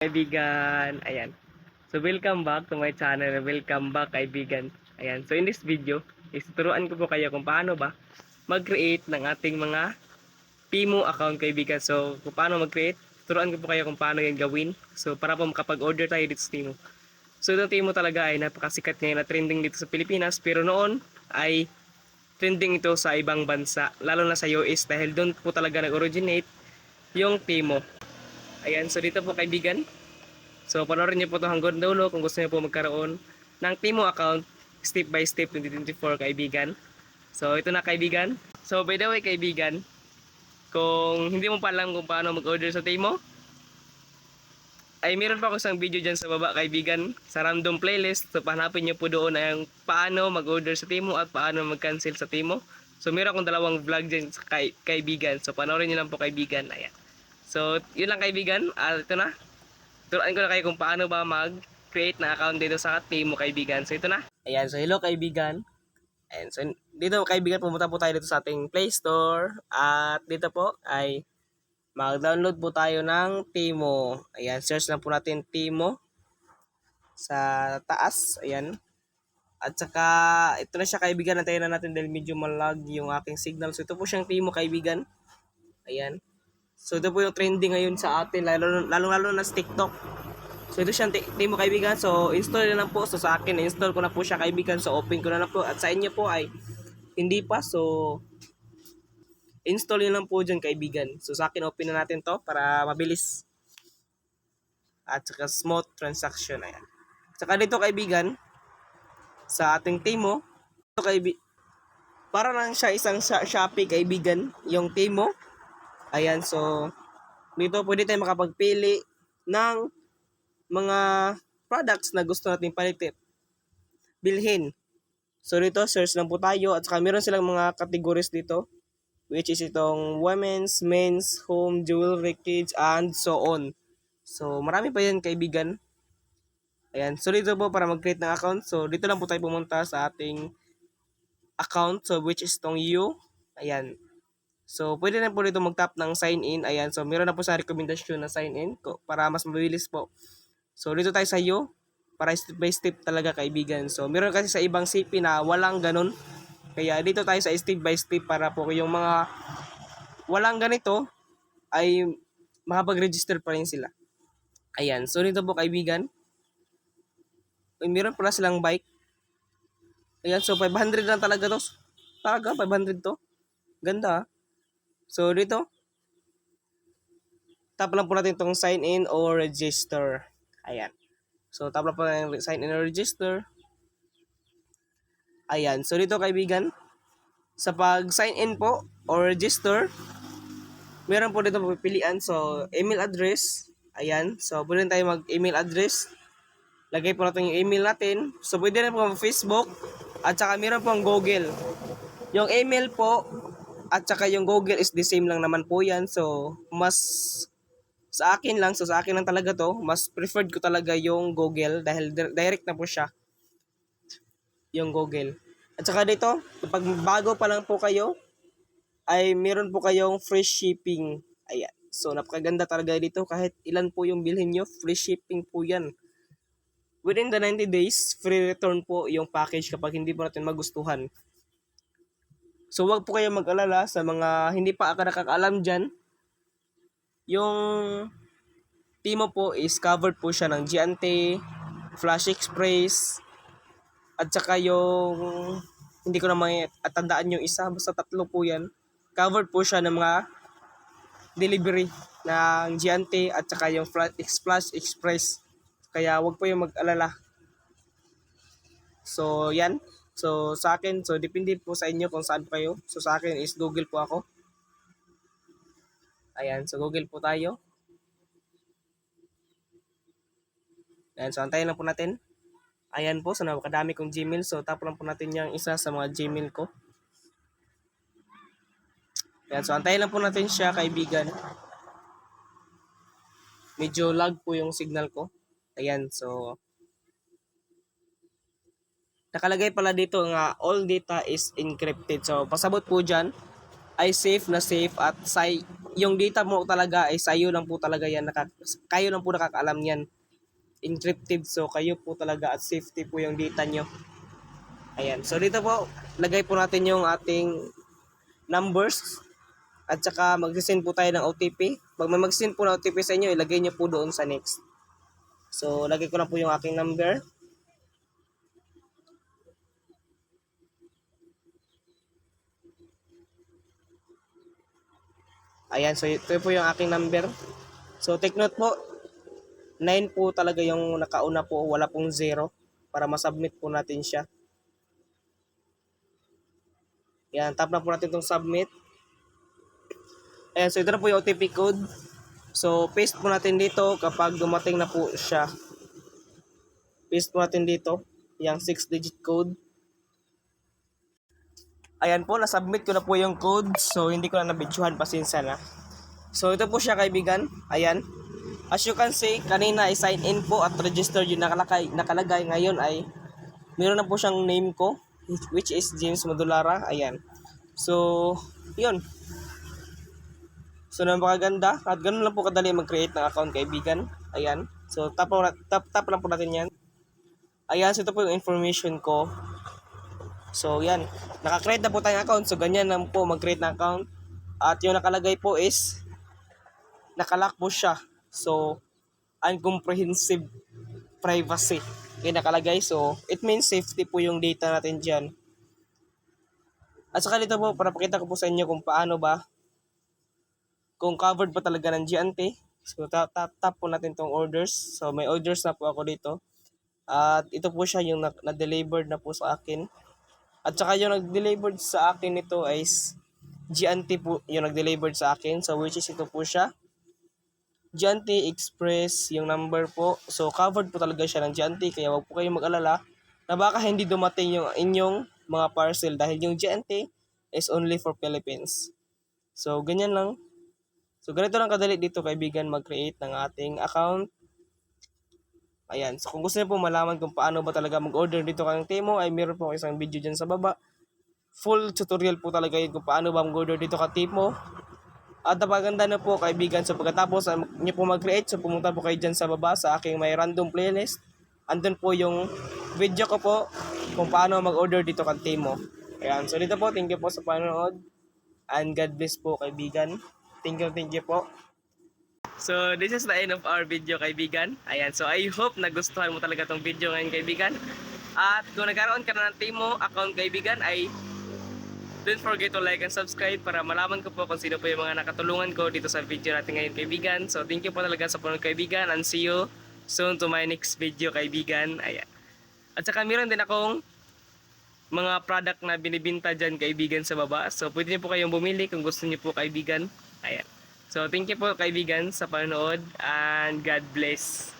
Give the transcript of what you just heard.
Kaibigan, ayan. So welcome back to my channel. Welcome back kaibigan. Ayan. So in this video, is turuan ko po kayo kung paano ba mag-create ng ating mga Temu account kaibigan. So kung paano mag-create, turuan ko po kayo kung paano yan gawin. So para po makapag-order tayo dito sa Temu. So itong Temu talaga ay napakasikat ngayon na trending dito sa Pilipinas. Pero noon ay trending ito sa ibang bansa. Lalo na sa US dahil doon po talaga nag-originate yung Temu. Ayan. So dito po kaibigan. So, panoorin niyo po ito hanggang dulo kung gusto niyo po magkaroon ng Temu account step by step 2024 kaibigan. So, ito na kaibigan. So, by the way kaibigan, kung hindi mo pa alam kung paano mag-order sa Temu, ay meron pa ako isang video dyan sa baba kaibigan, sa random playlist. So, pahanapin niyo po doon ang paano mag-order sa Temu at paano mag-cancel sa Temu. So, meron akong dalawang vlog dyan sa kaibigan. So, panoorin niyo lang po kaibigan. Ayan. So, yun lang kaibigan. Ito na. Turuan ko na kayo kung paano ba mag-create na account dito sa Temu kaibigan. So ito na. Ayan, so hello kaibigan. And so dito kaibigan, pumunta po tayo dito sa ating Play Store. At dito po ay mag-download po tayo ng Temu. Ayan, search lang po natin Temu sa taas. Ayan. At saka ito na siya kaibigan. Nantayin na natin dahil medyo malag yung aking signal. So ito po siyang Temu kaibigan. Ayan. So ito po yung trending ngayon sa atin, lalo na sa TikTok. So ito siyang Temu kaibigan. So install na lang po. So sa akin, install ko na po siya kaibigan. So open ko na lang po. At sa inyo po ay hindi pa. So install nyo lang po dyan kaibigan. So sa akin, open na natin to para mabilis. At saka smooth transaction. Ayan. Saka dito kaibigan, sa ating Temu, ito para lang siya isang Shopee kaibigan, yung Temu. Ayan, so dito pwede tayo makapagpili ng mga products na gusto natin bilhin. So dito, search lang po tayo at saka meron silang mga categories dito, which is itong women's, men's, home, jewelry, kids, and so on. So marami pa yan kaibigan. Ayan, so dito po para mag-create ng account. So dito lang po tayo pumunta sa ating account, so which is itong you. Ayan. So, pwede na po dito mag-tap ng sign in. Ayan. So, meron na po sa rekomendasyon na sign in para mas mabilis po. So, dito tayo sa iyo para step by step talaga kaibigan. So, meron kasi sa ibang CP na walang ganun. Kaya dito tayo sa step by step para po yung mga walang ganito ay makapag-register pa rin sila. Ayan. So, dito po kaibigan. Meron pala silang bike. Ayan. So, 500 lang talaga to. Talaga, 500 to. Ganda. So, dito, tap lang po natin itong sign in or register. Ayan. So, tap lang po natin sign in or register. Ayan. So, dito kaibigan, sa pag-sign in po or register, meron po dito pipilian. So, email address. Ayan. So, pwede tayo mag-email address. Lagay po natin yung email natin. So, pwede rin po Facebook. At saka meron po ang Google. Yung email po at saka yung Google is the same lang naman po yan. So, sa akin lang talaga to, mas preferred ko talaga yung Google dahil direct na po siya yung Google. At saka dito, pag bago pa lang po kayo, ay meron po kayong free shipping. Ayan. So, napakaganda talaga dito. Kahit ilan po yung bilhin nyo, free shipping po yan. Within the 90 days, free return po yung package kapag hindi po natin magustuhan. So, wag po kayo mag-alala sa mga hindi pa nakakaalam dyan. Yung Temu po is covered po siya ng Giante, Flash Express, at saka yung, hindi ko na tandaan yung isa, basta tatlo po yan. Covered po siya ng mga delivery ng Giante at saka yung Flash Express. Kaya wag po yung mag-alala. So, yan. So, sa akin, so depende po sa inyo kung saan po kayo. So, sa akin is Google po ako. Ayan, so Google po tayo. Ayan, so antayin lang po natin. Ayan po, so nakadami kong Gmail. So, tap lang po natin yung isa sa mga Gmail ko. Ayan, so antayin lang po natin siya, kaibigan. Medyo lag po yung signal ko. Ayan, so nakalagay pala dito nga all data is encrypted. So, pasabot po dyan ay safe at yung data mo talaga ay sa'yo lang po talaga yan, kayo lang po nakakaalam yan. Encrypted, so kayo po talaga at safety po yung data nyo. Ayan, so dito po, lagay po natin yung ating numbers at saka mag-send po tayo ng OTP. Pag may mag-send po ng OTP sa inyo, ilagay nyo po doon sa next. So, lagay ko lang po yung aking number. Ayan, so ito po yung aking number. So, take note po, 9 po talaga yung nakauna po, wala pong 0 para masubmit po natin siya. Yan, tap na po natin itong submit. Ayan, so ito na po yung OTP code. So, paste po natin dito kapag dumating na po siya. Paste po natin dito, yung 6-digit code. Ayan po, nasubmit ko na po yung code. So, hindi ko na nabidyohan, pasensya na. So, ito po siya kaibigan. Ayan. As you can see, kanina ay sign in po at register yung nakalagay. Ngayon ay meron na po siyang name ko, which is James Modulara. Ayan. So, yun. So, napakaganda. At ganun lang po kadali mag-create ng account kaibigan. Ayan. So, tap lang po natin yan. Ayan, so ito po yung information ko. So, yan. Naka-create na po tayong account. So, ganyan lang po mag-create ng account. At yung nakalagay po is nakalock po siya. So, uncomprehensive privacy. Yung nakalagay. So, it means safety po yung data natin dyan. At saka dito po, para pakita ko po sa inyo kung paano ba, kung covered pa talaga ng GNT. So, tap po natin tong orders. So, may orders na po ako dito. At ito po siya yung na-delivered na po sa akin. At saka yung nag-delivered sa akin nito is GNT po yung nag-delivered sa akin. So, which is ito po siya. GNT Express yung number po. So, covered po talaga siya ng GNT. Kaya wag po kayong mag-alala na baka hindi dumating yung inyong mga parcel dahil yung GNT is only for Philippines. So, ganyan lang. So, ganito lang kadali dito kaibigan mag-create ng ating account. Ayan. So, kung gusto niyo po malaman kung paano ba talaga mag-order dito kang Temu, ay meron po isang video dyan sa baba. Full tutorial po talaga yun kung paano ba mag-order dito ka Temu. At napaganda na po kaibigan, so pagkatapos niyo po mag-create, so pumunta po kayo dyan sa baba sa aking may random playlist. Andun po yung video ko po kung paano mag-order dito kang Temu. Ayan, so dito po, thank you po sa panonood. And God bless po kaibigan. Thank you po. So this is the end of our video kaibigan. Ayan, so I hope nagustuhan mo talaga tong video ngayon kaibigan. At kung nagkaroon ka na ng Temu account kaibigan ay don't forget to like and subscribe para malaman ko po kung sino po yung mga nakatulungan ko dito sa video natin ngayon kaibigan. So thank you po talaga sa panonood kaibigan and see you soon to my next video kaibigan. Ayan. At saka meron din akong mga product na binibinta dyan kaibigan sa baba. So pwede niyo po kayong bumili kung gusto niyo po kaibigan. Ayan. So thank you po kaibigan sa panonood and God bless.